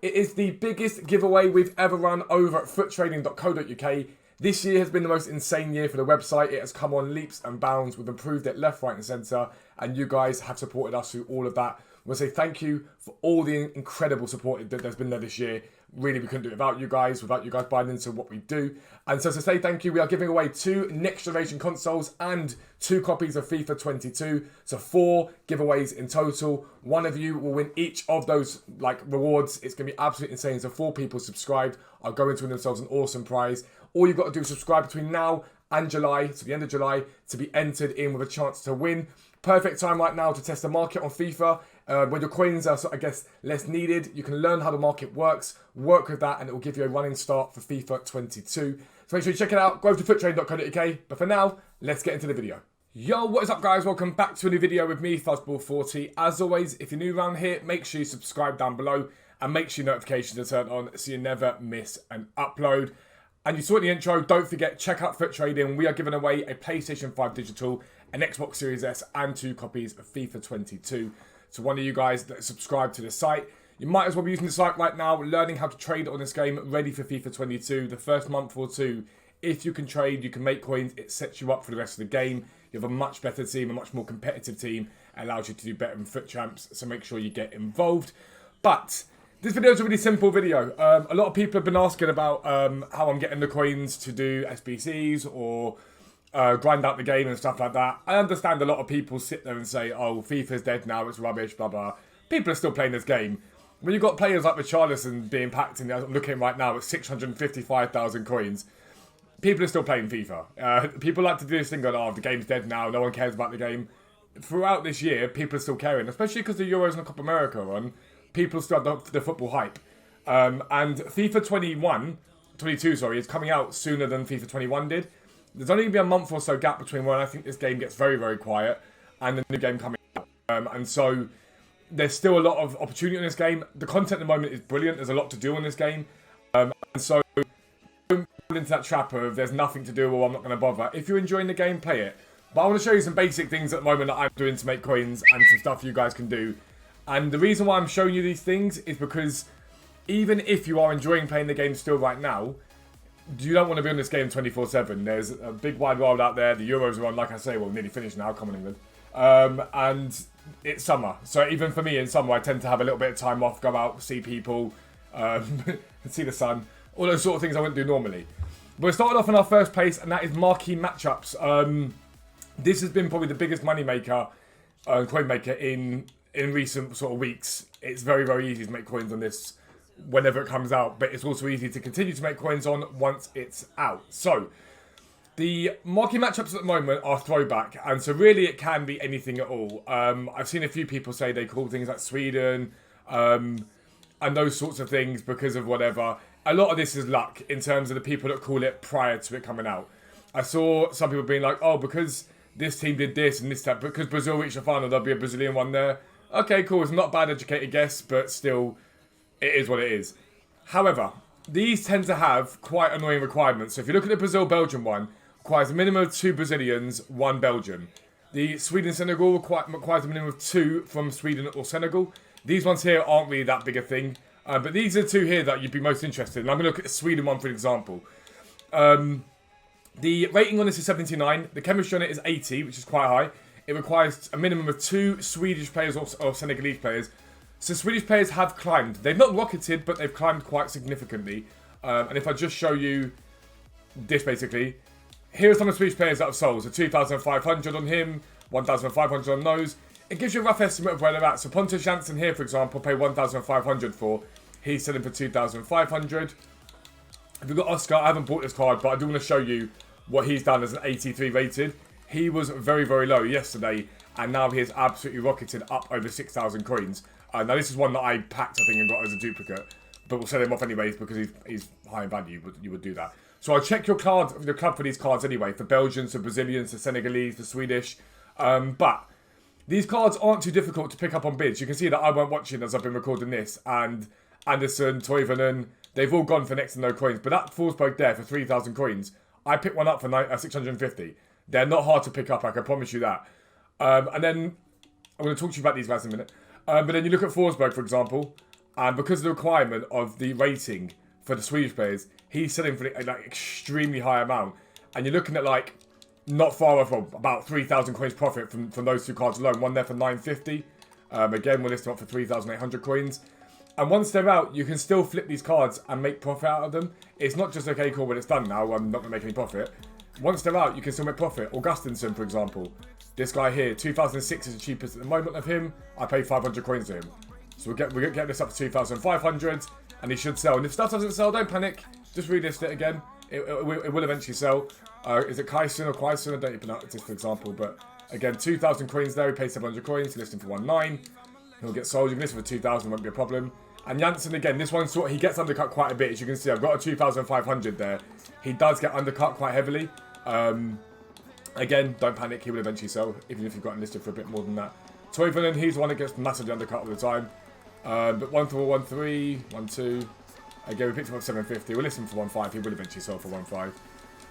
It is the biggest giveaway we've ever run over at futtrading.co.uk. This year has been the most insane year for the website. It has come on leaps and bounds. We've improved it left, right and centre. And you guys have supported us through all of that. I want to say thank you for all the incredible support that there's been there this year. Really, we couldn't do it without you guys buying into what we do. And so to say thank you, we are giving away 2 next generation consoles and 2 copies of FIFA 22. So 4 giveaways in total. One of you will win each of those rewards. It's going to be absolutely insane. So 4 people subscribed are going to win themselves an awesome prize. All you've got to do is subscribe between now and July, so the end of July, to be entered in with a chance to win. Perfect time right now to test the market on FIFA. When your coins are, I guess, less needed, you can learn how the market works, work with that, and it will give you a running start for FIFA 22. So make sure you check it out. Go over to futtrading.co.uk. But for now, let's get into the video. Yo, what is up, guys? Welcome back to a new video with me, Fuzzball40. As always, if you're new around here, make sure you subscribe down below and make sure your notifications are turned on so you never miss an upload. And you saw in the intro, don't forget, check out Foot Trading. We are giving away a PlayStation 5 digital, an Xbox Series S, and 2 copies of FIFA 22. So one of you guys that subscribe to the site, you might as well be using the site right now, learning how to trade on this game, ready for FIFA 22. The first month or two, if you can trade, you can make coins, it sets you up for the rest of the game. You have a much better team, a much more competitive team, it allows you to do better in Foot Champs, so make sure you get involved. But this video is a really simple video. A lot of people have been asking about how I'm getting the coins to do SBCs or grind out the game and stuff like that. I understand a lot of people sit there and say, oh, FIFA's dead now, it's rubbish, blah, blah. People are still playing this game. When you've got players like Richarlison being packed in, I'm looking right now at 655,000 coins, people are still playing FIFA. People like to do this thing going, oh, the game's dead now, no one cares about the game. Throughout this year, people are still caring, especially because the Euros and the Copa America are on. People still have the football hype. And FIFA 22 is coming out sooner than FIFA 21 did. There's only going to be a month or so gap between when I think this game gets very, very quiet and the new game coming out. And so there's still a lot of opportunity in this game. The content at the moment is brilliant. There's a lot to do in this game. And so don't fall into that trap of there's nothing to do or I'm not going to bother. If you're enjoying the game, play it. But I want to show you some basic things at the moment that I'm doing to make coins and some stuff you guys can do. And the reason why I'm showing you these things is because even if you are enjoying playing the game still right now, you don't want to be on this game 24/7. There's a big wide world out there. The Euros are on, like I say, well, nearly finished now, come on England. And it's summer. So even for me in summer, I tend to have a little bit of time off, go out, see people, see the sun, all those sort of things I wouldn't do normally. But we started off in our first place, and that is marquee matchups. This has been probably the biggest money maker, coin maker in recent sort of weeks. It's very, very easy to make coins on this whenever it comes out, but it's also easy to continue to make coins on once it's out. So the marquee matchups at the moment are throwback, and so really it can be anything at all. I've seen a few people say they call things like Sweden and those sorts of things because of whatever. A lot of this is luck in terms of the people that call it prior to it coming out. I saw some people being like, oh, because this team did this and this, that, because Brazil reached the final, there'll be a Brazilian one there. Okay, cool. It's not a bad educated guess, but still, it is what it is. However, these tend to have quite annoying requirements. So if you look at the Brazil-Belgium one, requires a minimum of 2 Brazilians, 1 Belgian. The Sweden-Senegal requires a minimum of 2 from Sweden or Senegal. These ones here aren't really that big a thing. But these are 2 here that you'd be most interested in. I'm going to look at the Sweden one, for example. The rating on this is 79. The chemistry on it is 80, which is quite high. It requires a minimum of 2 Swedish players or Senegalese players. So Swedish players have climbed. They've not rocketed, but they've climbed quite significantly. And if I just show you this, basically, here are some of the Swedish players that have sold. So 2,500 on him, 1,500 on those. It gives you a rough estimate of where they're at. So Pontus Jansson here, for example, paid 1,500 for. He's selling for 2,500. If you've got Oscar, I haven't bought this card, but I do want to show you what he's done as an 83 rated. He was very, very low yesterday, and now he has absolutely rocketed up over 6,000 coins. Now, this is one that I packed, I think, and got as a duplicate. But we'll sell him off anyways because he's high in value. You would do that. So I'll check your club for these cards anyway. For Belgians, for Brazilians, for Senegalese, for Swedish. But these cards aren't too difficult to pick up on bids. You can see that I weren't watching as I've been recording this. And Anderson, Toivonen, they've all gone for next to no coins. But that Forsberg there for 3,000 coins, I picked one up for 650. They're not hard to pick up, I can promise you that. And then I'm going to talk to you about these guys in a minute. But then you look at Forsberg, for example. And because of the requirement of the rating for the Swedish players, he's selling for like extremely high amount. And you're looking at like not far off, about 3,000 coins profit from those two cards alone. One there for 950. Again, we'll list them up for 3,800 coins. And once they're out, you can still flip these cards and make profit out of them. It's not just, okay, cool, when it's done now, I'm not going to make any profit. Once they're out, you can still make profit. Augustinsson, for example. This guy here, 2006 is the cheapest at the moment of him. I paid 500 coins to him. So we'll get this up to 2,500, and he should sell. And if stuff doesn't sell, don't panic. Just relist it again. It will eventually sell. Is it Kaisen or Quaison? I don't even know this, for example. But again, 2,000 coins there. He paid 700 coins. He listed for 1.9. He'll get sold. You can list for 2,000, won't be a problem. And Janssen, again, this one he gets undercut quite a bit. As you can see, I've got a 2,500 there. He does get undercut quite heavily. Again, don't panic. He will eventually sell, even if you've got him listed for a bit more than that. Toivonen, he's the one that gets massively undercut all the time. But 1-4, 1-3, 1-2. Again, we picked him up 750. We'll list him for 1.5. He will eventually sell for 1.5.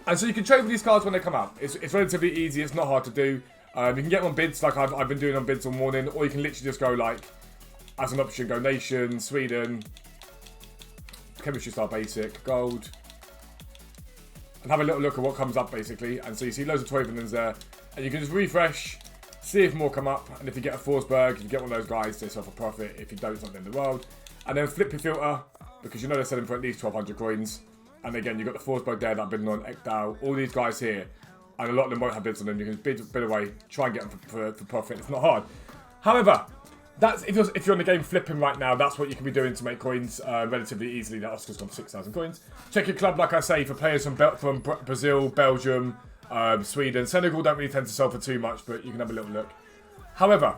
And so you can trade with these cards when they come out. It's relatively easy. It's not hard to do. You can get them on bids, like I've been doing on bids all morning. Or you can literally just go like, as an option, go Nation, Sweden, Chemistry Star Basic, Gold, and have a little look at what comes up, basically. And so you see loads of Toivonens there, and you can just refresh, see if more come up, and if you get a Forsberg, if you get one of those guys, they sell for profit. If you don't, it's not the end of the world. And then flip your filter, because you know they're selling for at least 1,200 coins. And again, you've got the Forsberg there that I'm bidding on, Ekdal, all these guys here, and a lot of them won't have bids on them. You can bid away, try and get them for profit. It's not hard. However, that's if you're on the game flipping right now, that's what you can be doing to make coins relatively easily. That Oscar's gone for 6,000 coins. Check your club, like I say, for players from Brazil, Belgium, Sweden. Senegal don't really tend to sell for too much, but you can have a little look. However,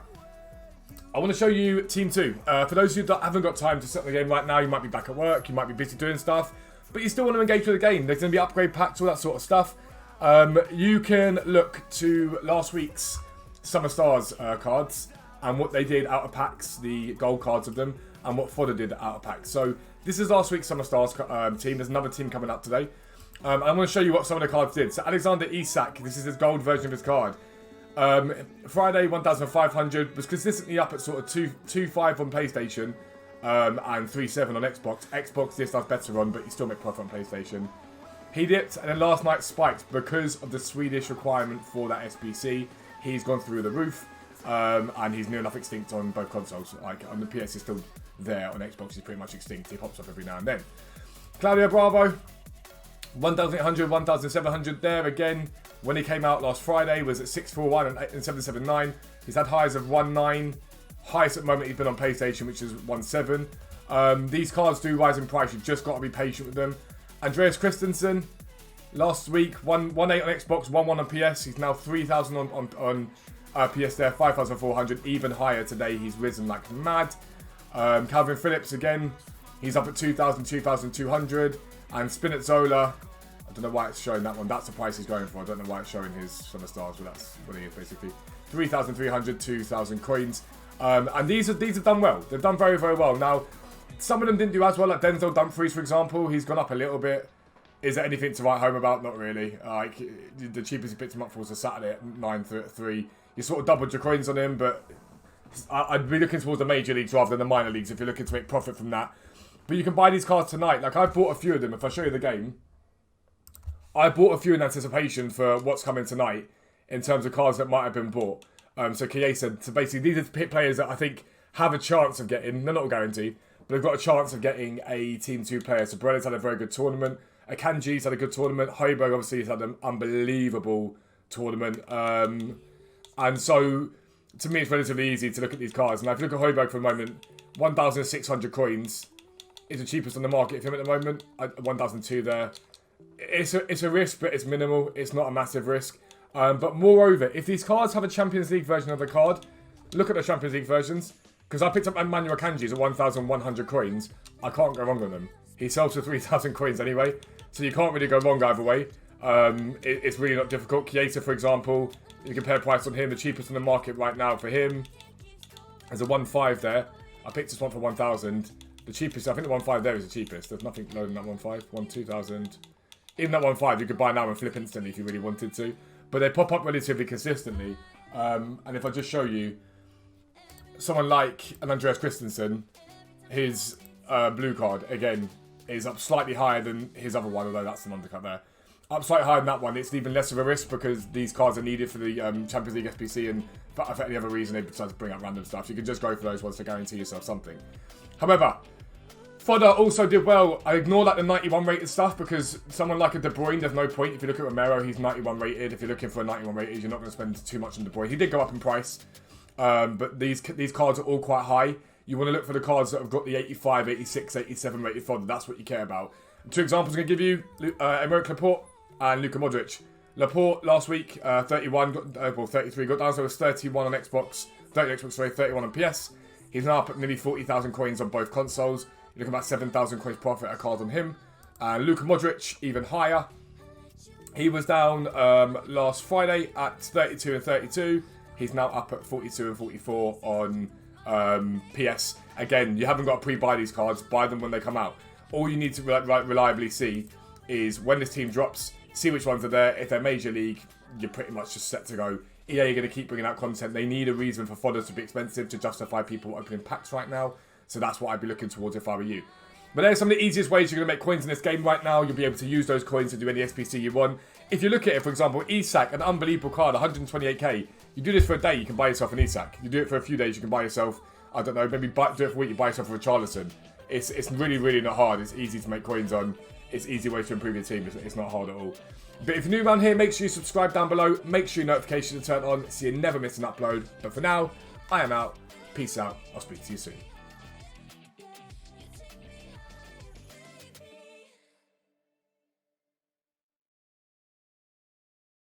I want to show you Team 2. For those of you that haven't got time to set the game right now, you might be back at work, you might be busy doing stuff, but you still want to engage with the game. There's going to be upgrade packs, all that sort of stuff. You can look to last week's Summer Stars cards, and what they did out of packs, the gold cards of them, and what Fodder did out of packs. So this is last week's Summer Stars team. There's another team coming up today. I'm going to show you what some of the cards did. So Alexander Isak, this is his gold version of his card. Friday 1,500, was consistently up at sort of 2.5 on PlayStation, and 3.7 on Xbox. Xbox this does better on, but you still make profit on PlayStation. He dipped, and then last night spiked because of the Swedish requirement for that SBC. He's gone through the roof. And he's near enough extinct on both consoles. Like on the PS, is still there. On Xbox, he's pretty much extinct. He pops up every now and then. Claudio Bravo, 1,800, 1,700 there again. When he came out last Friday, was at 641 and 779. He's had highs of 1.9. Highest at the moment he's been on PlayStation, which is 1.7. These cards do rise in price. You've just got to be patient with them. Andreas Christensen, last week 1.8 on Xbox, 1.1 on PS. He's now 3,000 on PS there, 5,400, even higher today. He's risen like mad. Calvin Phillips again, he's up at 2,000, 2,200. And Spinazzola, I don't know why it's showing that one. That's the price he's going for. I don't know why it's showing his Summer Stars, but that's what he is basically. 3,300, 2,000 coins. And these have done well. They've done very, very well. Now, some of them didn't do as well, like Denzel Dumfries, for example. He's gone up a little bit. Is there anything to write home about? Not really. Like the cheapest he picked him up for was a Saturday at 9.3. You sort of doubled your coins on him, but I'd be looking towards the major leagues rather than the minor leagues if you're looking to make profit from that. But you can buy these cards tonight. Like I've bought a few of them. If I show you the game, I bought a few in anticipation for what's coming tonight in terms of cards that might have been bought. So Chiesa, so basically these are players that I think have a chance of getting, they're not a guarantee, but they've got a chance of getting a Team 2 player. So Brella's had a very good tournament. Akanji's had a good tournament. Højbjerg obviously has had an unbelievable tournament. And so, to me, it's relatively easy to look at these cards. And if you look at Højbjerg for a moment, 1,600 coins is the cheapest on the market for him at the moment. 1,002 there. It's a risk, but it's minimal. It's not a massive risk. But moreover, if these cards have a Champions League version of the card, look at the Champions League versions. Because I picked up Emmanuel Akanji's at 1,100 coins. I can't go wrong with them. He sells for 3,000 coins anyway. So you can't really go wrong either way. It's really not difficult. Chiesa, for example, you compare price on him. The cheapest on the market right now for him is a 1.5 there. I picked this one for 1,000. The cheapest, I think the 1.5 there is the cheapest. There's nothing lower than that 1.5. 2,000. Even that 1.5 you could buy now and flip instantly if you really wanted to. But they pop up relatively consistently. And if I just show you someone like an Andreas Christensen, his blue card, again, is up slightly higher than his other one, although that's an undercut there. Up slightly higher than that one, it's even less of a risk because these cards are needed for the Champions League SBC, and for any other reason they decide to bring up random stuff. You can just go for those ones to guarantee yourself something. However, Fodder also did well. I ignore like the 91 rated stuff because someone like a De Bruyne, there's no point. If you look at Romero, he's 91 rated. If you're looking for a 91 rated, you're not going to spend too much on De Bruyne. He did go up in price, but these cards are all quite high. You want to look for the cards that have got the 85, 86, 87 rated Fodder. That's what you care about. 2 examples I'm going to give you, Aymeric Laporte and Luka Modric. Laporte last week, 31, 33, got down, so it was 31 on Xbox, 31 on PS. He's now up at nearly 40,000 coins on both consoles. You're looking at about 7,000 coins profit a card on him. Luka Modric, even higher. He was down last Friday at 32 and 32. He's now up at 42 and 44 on PS. Again, you haven't got to pre-buy these cards. Buy them when they come out. All you need to reliably see is when this team drops, see which ones are there. If they're Major League, you're pretty much just set to go. EA are going to keep bringing out content. They need a reason for fodders to be expensive to justify people opening packs right now. So that's what I'd be looking towards if I were you. But there's some of the easiest ways you're going to make coins in this game right now. You'll be able to use those coins to do any SPC you want. If you look at it, for example, Isak, an unbelievable card, 128k. You do this for a day, you can buy yourself an Isak. You do it for a few days, you can buy yourself, I don't know, maybe do it for a week, you buy yourself a Richarlison. It's really, really not hard. It's easy to make coins on. It's easy way to improve your team. It's not hard at all. But if you're new around here, make sure you subscribe down below. Make sure your notifications are turned on so you never miss an upload. But for now, I am out. Peace out. I'll speak to you soon.